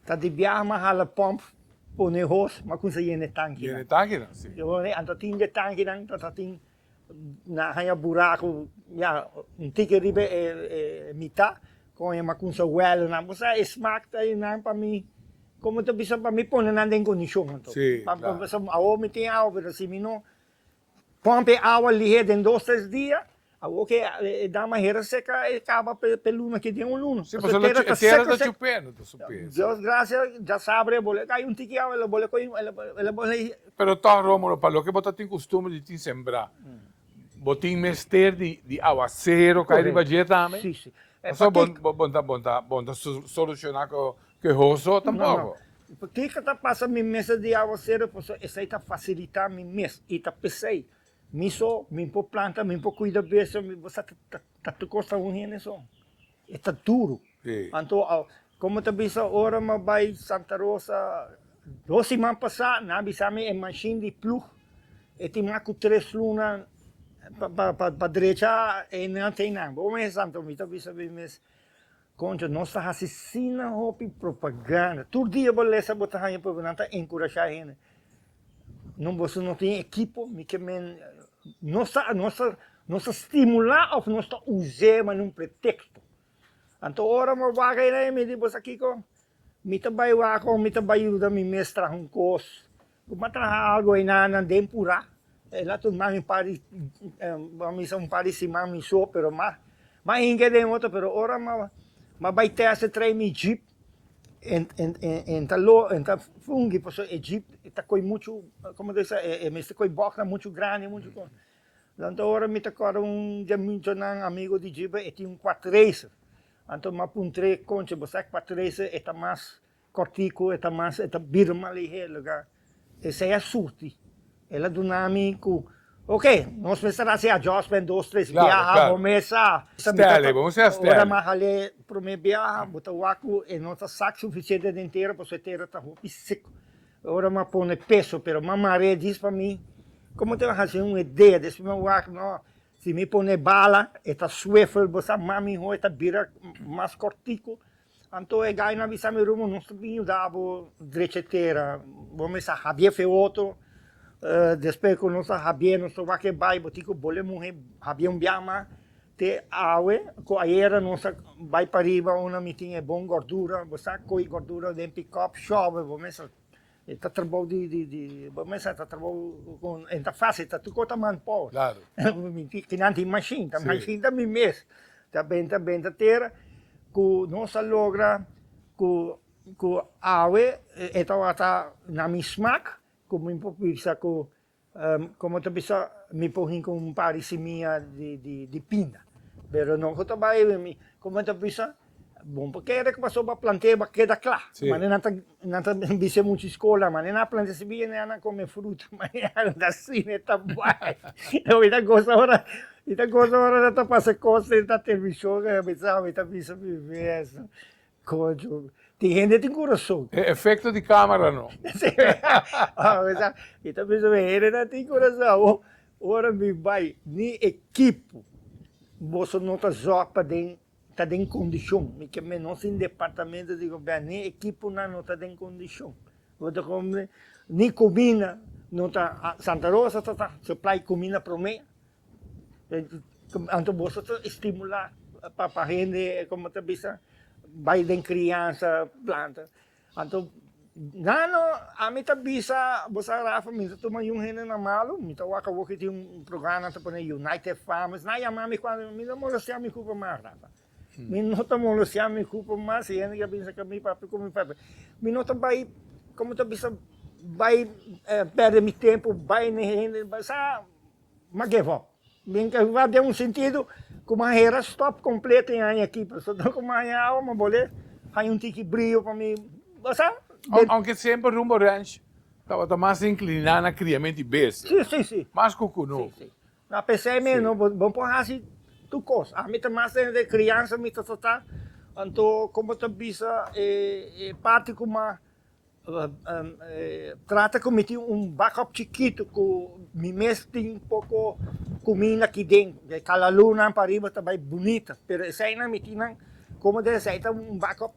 Tá de bia mas hala pomp por negócio, mas com yen tanque. Yen tanque, não? Sim. Eu né, então tem de tanque não, então tem na haya buraco, já tique ribe mita, com uma com sa well na, mas é smack aí não para mim. Como tu bisa para mim pôr na nem condição então. Sim. Para a homem tem água, mas se me não pompe água ali em 2-3 dias, a que dá uma hera seca e acaba pelo luna que tem luno. Sim, mas a terra está chupando, está chupando. Deus graças, já sabe, bole cai tique água, ela bole coi, ela bole. Pero tá Romulo, para lo que você tem costume de sembrar. Botin mester de aguacero, cai de bagé também. Sim, sim. Só bom solucionar com que roço tampouco. Porque que tá passa minha mesa de aguaceiro, pois essa está facilitar minha mesa e tá pensei, me só, me por planta, me por cuida bem, me você Tatu costa um rene só. Está duro. Sì. Então, como te bisa ora ma vai Santa Rosa, 2 semanas passada, nabi sami é machine de plug. E ti macu 3 luna para direita e não tem nada. Bom, mas Santa Mita bisa bem mas contra nossa assassina hopi propaganda. Todo dia beleza botar aí para encorajar a gente. Não você não tem equipo, me que men nossa estimular ou nossa usar mas num pretexto. Então ora mo bagay na me dibo sa kiko. Mita bayo ako, mita bayo da mi mestra um curso. Kumatra algo inanan dempura. Ela tu mami pari mami sa pari si mami so pero ma inge de moto pero ora ma vai te ase trai mi jeep en ta fungi poso e jeep ta coi muito como diz me se coi box muito grande muito com. Então ora me ta cora muito nan amigo de jeep e tinha 4 racer. Então, mas um 3 concha, você 4 racer está mais cortico, está mais, está birma ali, lugar. Esse é a surti. Ela do nome com, ok, nós precisamos fazer adjustment 2, 3 viagens, começar. Stelle, vamos ser stelle. Ora, mas ali, para mim, viagem, botar o água e não está saco suficiente inteiro, para você ter está roupa seco. Ora, mas põe peso, pero a maré diz para mim, como tem uma ideia desse meu água, não. Se me põe bala, está swivel, você mami ho, está bira mais cortico. Então é gai na visa me rumo, não sabia davo direita. Vamos a Javier Feoto, depois que nós Javier, nós vai que vai, botico bole morrer, Javier biama, te awe, co aera nós vai para riba, uma meeting é bom gordura, você coi gordura de pick-up shop, vamos está trabalhando mas está trabalhando com esta fase está tudo com man pau Claro. que não tem machine também mês está bem ter que nossa logra que awe está na misma como improvisa como te bisa me põe com um par de pinda pero não que trabalha como te bisa bom porque era que passou para plantar para queda claro mas não bisa muito escola mas não planta se bem não come fruta mas da cine tá bom eu ainda gosto agora da passa coisa da televisão que pensava tá bisa viver isso cojo tem gente que tem coração Effetto di camera no. e tá bisa ver não tem coração ora me vai ni equipo você não tá só para está em condição, porque nós em departamento de governo, nem equipe não está em condição. Nem comida, não está, Santa Rosa está supply comida para mim. Então você está estimular para a gente, como te bisa, vai de criança, planta. Então, a mim está bisa, você Rafa, me toma gente na malo, me está o que tem programa para United Farmers, na yamami quando me não se me culpa mais Rafa. Minuto mo lo siya mi kupo mas yan nga bisa kami papi ko mi papi. Minuto vai como tu bisa vai perde mi tempo vai ne sa magevo. Minha vai ter sentido como a era stop completo em aqui, pessoal. Então como a água uma bolé, hay tiki brilho para mim. Basta Anche sempre Rumbo Ranch estava mais inclinado a criamento de bestas. Sim. Mais cucuno. Sim. Na PC mesmo, vamos pôr assim tu coisa. A mim também de criança, me tá então como tu bisa parte como trata como tem backup chiquito que me mestre pouco comida aqui dentro, cada luna para riba também bonita, pero essa aí não me tinha como de essa aí tá backup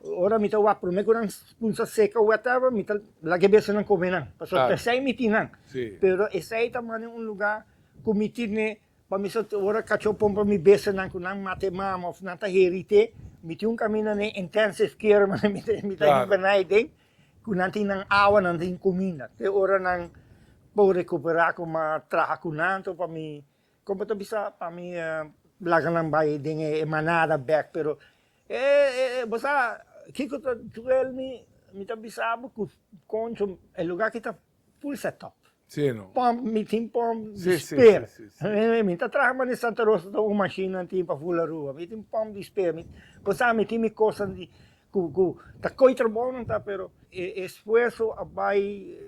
ora me tá o pro me com punsa seca o whatever me tá lá que bisa não comer não, passou essa aí me tinha, pero essa aí também lugar que me tinha para mim ora cachopon para me besa nan kunang mate mama of nata herite miti un cammino ne intensive care mas mi ta ibanay ding kunanti nang awa nan din kumina te ora nang po recuperar com uma traha kunanto para mim como to bisa para mim lagan lang bay ding emanada back pero basta kiko to tuel mi ta bisa bu concho el lugar que tá full setup. Sì, no. Mi tim pom di spera. Mi ta trama in Santa Rosa da una macchina antica fulla rua. Mi tim pom di spera. Mi tim cosa di ta coi trabalho tá pero esforço vai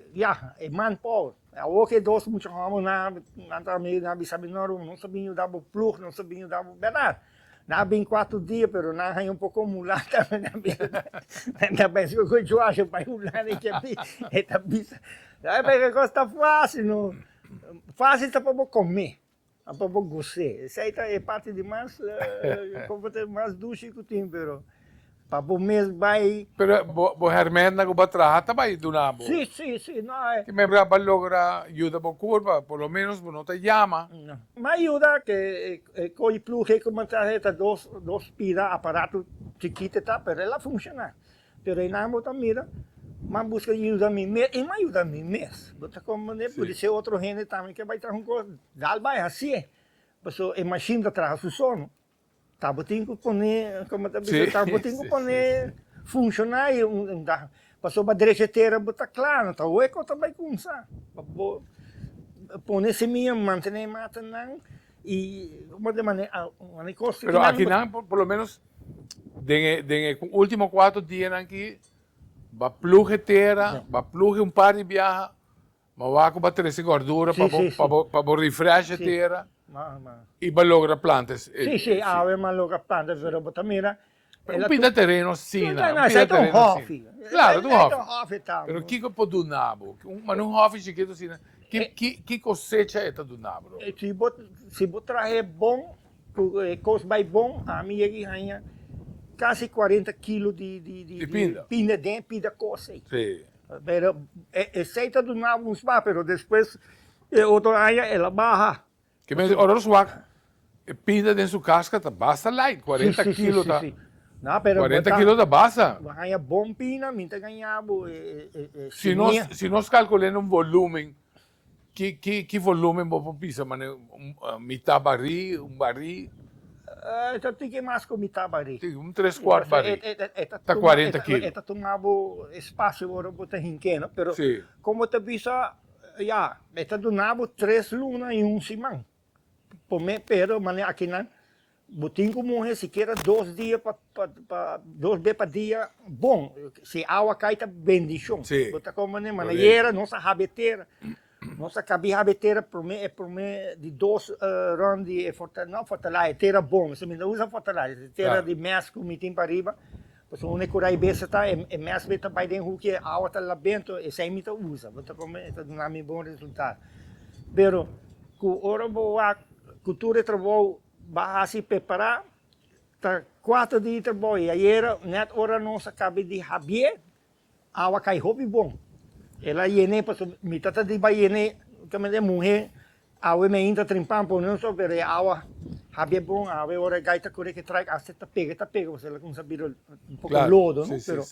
e manpower. Ook dos moet je gewoon na sabi não sabia dar o plug, não sabia dar o verdade. Na bem 4 dias, pero na hay um pouco mulata, na bem se eu acho para mulata que é bisa. Aí pega costa fácil, não. Fácil tá para comer. Para gostar. Isso aí é parte de mais, como ter mais duche que tem, pero para o mês vai. Pero bo hermen na kuba traha tabay dunabo. Sim, não é. Que me para logra ajuda por curva, por lo menos não te llama. Me ajuda que com o plug como tarjeta dos pira aparato chiquito tá, pero ela funciona. Pero aí na moto mira, mas busca ajuda a mim mesmo, e me ajuda a mim mesmo. Bota como né, pode ser outro gente também que vai trazer coisa, dá vai assim. Pessoa imagina atrás do sono. Tá botando que poner, como tá dizendo, tá botando que poner funcionar e passou para direita botar claro, tá o eco também começar. Poner semilla, manter mata não e uma de maneira uma coisa. Pero aqui não, por lo menos, de último 4 dias aqui, va pluje terra, va pluje par de viaja, mas vai com bater gordura para refresh terra. E vai logra plantas. Sì, ma logra plantas, però mira. Un pinta terreno sì, no, sei un hoffi. Claro, tu hoffi. Però chi può do nabo? Ma non hoffi chiquito sì. Chi cosecha è do nabo? Se botar bom, cos vai bom, a minha aqui quase 40 kg de pinda dentro, pinda coça. Sì. Però aceita do nabo uns pá, però depois outro aí ela barra. Que mesmo, ora swak, pinda dentro sua casca, tá basta light, 40 quilos, tá? Não, pero 40 quilos da basta. Ganha bom pina, minta ganhava. Se nós calculamos um volume, que volume vamos pisar, mano? Mitad barril, barril? Então tem que mais com mitad barril. 3/4 barril. Tá 40 quilos. Está tomando espaço agora botar rinqueno, pero como te bisa, já, está donando 3 lunas e 1 semana. Pero, mas aqui não, botinho como é, se quer 2 dias para 2 vezes para dia, bom, se a água cai, tá bendição. Bota como é, mas era nossa rabeteira, nossa rabeteira por mim de 2 rounds de não fortaleza, terra bom, você me usa fortaleza, terra de mês que me tem para riba, porque o único aí besta tá é mês beta para dentro que a água tá lá dentro, esse aí me tá usa, bota como é, tá dando bom resultado. Pero, com ora boa cultura de trabalho vai se preparar, tá 4 dias de trabalho, e aí era, net hora nossa cabe de Javier, a água cai hobby bom. Ela iene, porque me trata de iene, como é mulher, a água me entra trimpando, por não só ver a água, Javier bom, a água hora gaita corre que traz, a seta pega, você ela começa a vir pouco lodo, não? Pero,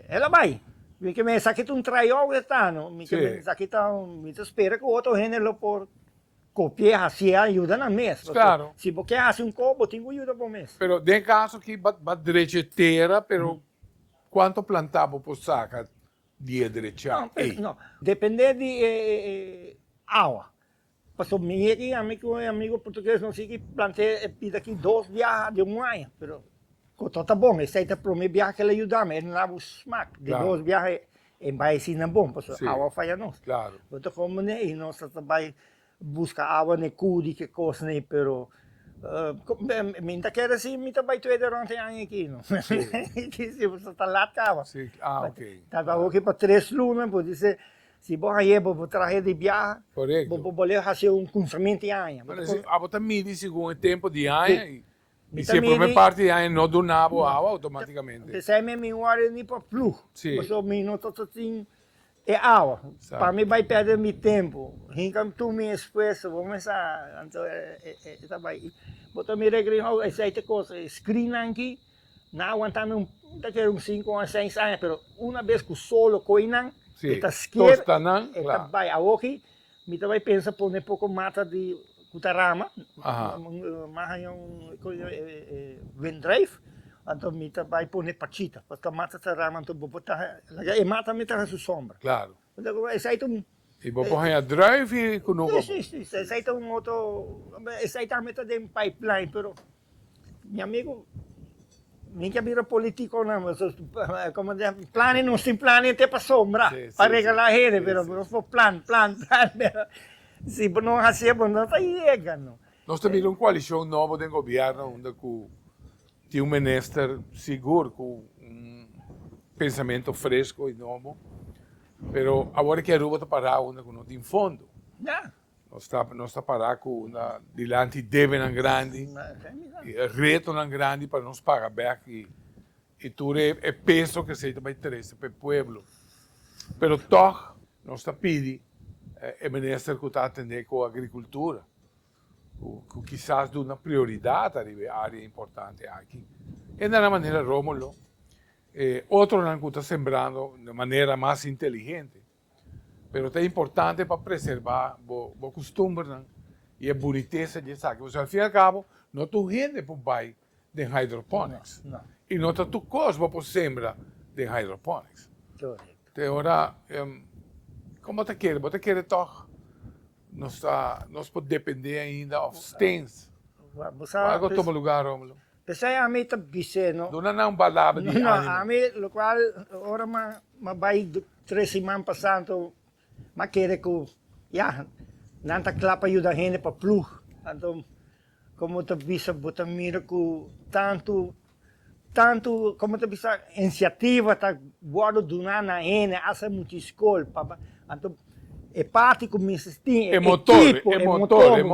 ela vai. Porque me saque um traiol que tá, não? Me saque me espera que o outro gênero por copiar assim ajuda na mesa. Claro. Se você faz copo, tem ajuda para o mês. Pero de caso que va derecha pero quanto plantavo por saca de derecha? Não, depende de água. Porque minha amigo português não sei que plantei pida aqui 2 viagens de 1 ano, pero quanto tá bom, esse aí tá para mim viagem que ele ajuda, mas não leva o smack de 2 viagens em baixo não bom, porque a água falha não. Claro. Então como né, e nós também busca água ne cudi que coisa né, pero minta quer assim, minta vai tu durante ano aqui, não? Que se você está lá cava. Sim, ok. Tava aqui para 3 lunas, pode ser, se você aí vou trazer de viagem, vou poder fazer consumo de ano. Mas a bota midi segundo o tempo de ano e se a primeira parte de ano não donava água automaticamente. Se é mesmo hora nem para fluxo. Mas o minuto assim é água. Para mim vai perder meu tempo. Então tu me expressa, vamos começar. Então tá bem. Botar me regrinho, essa coisa, screen aqui, não aguentando um 5 ou 6 anos, mas uma vez que o solo coinan, está esquerda, está bem. Aqui, me vai pensar por um pouco mata de cutarama, mas vendrive. Então, me vai pôr pachita, porque mata a rama, então vou botar, e mata me traz a sombra. Claro. Então, esse aí e vou pôr a drive e com o sim, esse aí tem outro, esse aí também está dentro pipeline, pero, meu amigo, minha vira político não, mas como plano não tem plano até para sombra, para regalar ele, mas for plan, se não recebe, não está chegando. Nós temos uma coalição nova do governo, onde tem um ministro seguro, com um pensamento fresco e novo, mas agora que a Aruba está parada, onde não tem fundo. Nós está parado com uma dilante deve grande, reto grande para nos pagar bem e tudo é peso que seja para interesse para o povo. Mas toch, nós está pedindo o ministro que está atendendo com a agricultura, que quizás dá uma prioridade a área importante aqui. E da maneira Rómulo, outro que está sembrando de maneira mais inteligente. Mas é importante para preservar o costume e a boniteza de saque. Porque, ao fim e ao cabo, não tu gente para o bai de hydroponics. Não. E não tu cosmo para sembra de hydroponics. Correto. Então, agora, como você quer? Você quer toch? Nós podemos depender ainda dos stands. Algo toma lugar, Rómulo. Pensei a mim está dizendo. Não balava de Não, a mim, o qual, ora, vai 3 semanas passando, mas quer que, não está claro para ajudar a gente para plus. Então, como tu visa, você mira que tanto, como tu visa, iniciativa está guarda donar na gente, essa muita escola, então, é parte que me tem motor,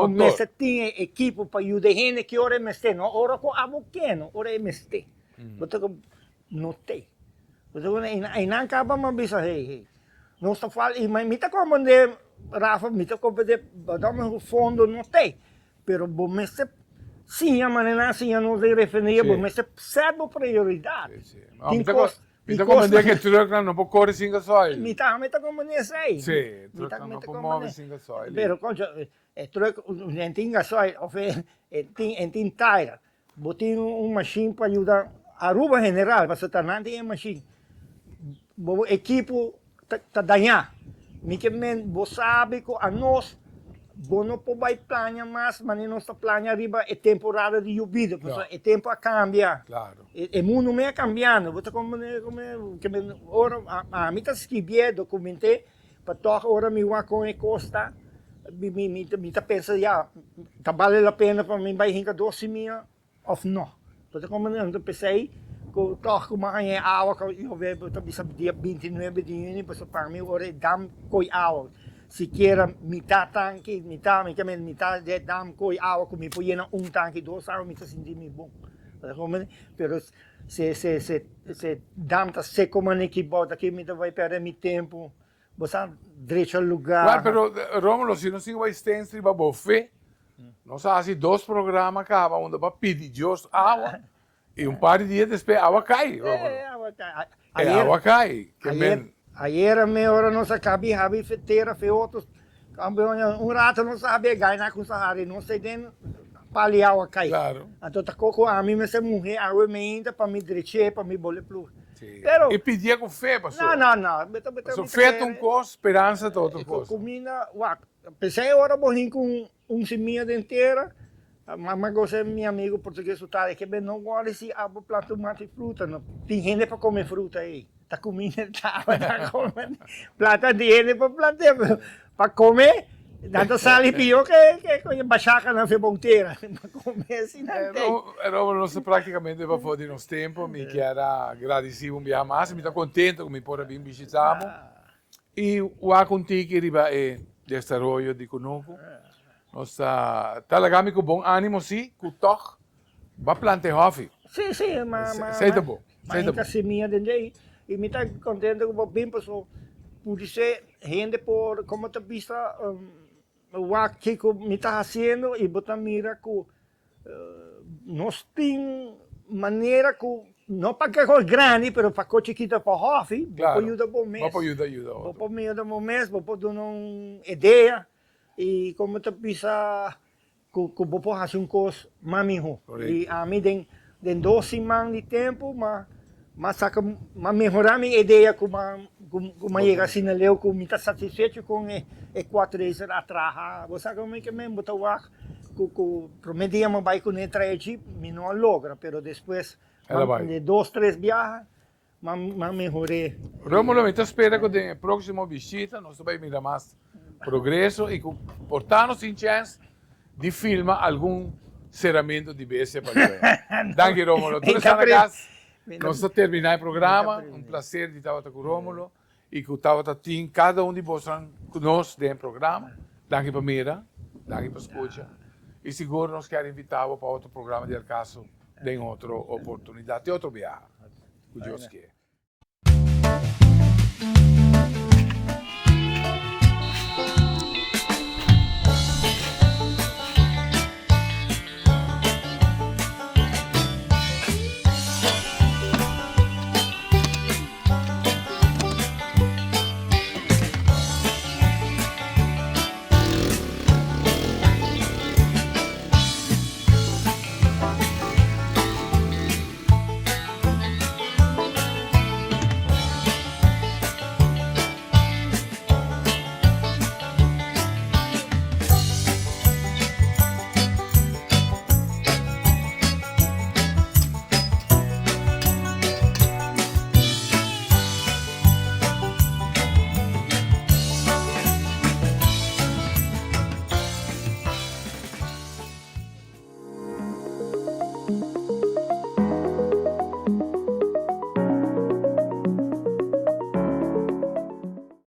me tem equipe para ajudar a gente que ora me tem, não ora com a boqueno, ora me tem. Você não tem. Você não acaba mais bisa hey. Não está falando, mas me está como de Rafa, me está como de dar um fundo não tem. Pero me se sim, a maneira assim não se referia, me se serve prioridade. Então, como é que o truque não pode correr sem gasolina? Me está como sei. Sim, o truque não pode mover sem gasolina. Pero concha, o truque não tem gasolina, ou tem tire. Botei machine para ajudar a Aruba general, para você não tem machine. O equipo está danhado. Você sabe que a nós não pode planear mais, mas não está planeando arriba é temporada de lluvia, porque é tempo a cambiar. Claro. O mundo me cambiando. Você como ora a mim está escrevendo, documentei, para toda hora me vai com a costa, me está pensando está vale a pena para mim vai rincar 12 mil ou não. Você como eu pensei que toca uma água que eu vejo dia 29 de junho, para mim agora dam coi água. Sequer metade tanque, metade de dam coi água que me põe llenar tanque, 2 águas, me está sentindo bom. Mas se dam está seco, mas que bota aqui, me vai perder meu tempo, você direito ao lugar. Claro, mas Rómulo, se não se vai extenso, vai bofe, nós fazemos 2 programas cada onde vai pedir Deus água. E par de dias depois, a água cai. Água cai. A água cai. Ayer meia hora não sabe, habe feteira, fe outros. Rato não sabe, ganhar com Sahara, não sei nem pali água cai. Claro. Então, tá coco a mim, mas é morrer, a água me ainda para me direcer, para me boler plus. Pero, e pedia com fé, pastor. Não. Feito um coisa, esperança de outra coisa. Comida, pensei agora morrer com semia inteira. Mas você é meu amigo português, é que não gosta de plantar tomate e fruta. Não. Tem gente para comer fruta aí. Está comendo, está comendo. Planta de gente para plantar. Para comer, tanto sale pior que baixaca na febonteira. Para comer assim não tem. Nós praticamente vai fazer nos tempos. Me quero agradecido um dia mais. Me está contente que me pode vir visitar. E o contigo que riba é desenvolvimento de conosco. Nossa, talaga com bom ânimo, sim, que toch, vai plantar hofi. Sim, mas... Sei da bom. Mas a seminha dentro aí, e me está contente com o bem, pessoal, por ser gente por, como tu viste, o que me está fazendo, e botar mira que nós temos maneira que, não para que é grande, mas para que é chiquita para hofi, para ajudar bom mês. Para ajudar. Para ajudar bom mês, para dar uma ideia. E como tu pensa que vou fazer coisa maminho. E a mim tem 2 semanas de tempo, mas melhorar minha ideia como chega assim na leu, como está satisfeito com 4 meses atrás. Você como é que mesmo botar o ar, que prometia vai com ele trazer, mas não logra, mas depois Ela vai. De 2, 3 viajes, mas melhorei. Rómulo, me espera que na próxima visita nós vamos mirar mais progresso e portar-nos em chance de filmar algum ceramento de BC para ver. Danke, Rómulo. Tu estás na casa. Nós vamos terminar o programa. Um prazer de estar com o Rómulo e que estava com cada um de vocês conosco dentro do programa. Danke para mira, danke para escuta. E seguro nos quer invitar para outro programa de caso em outra oportunidade, de outro viagem. Que Deus quer.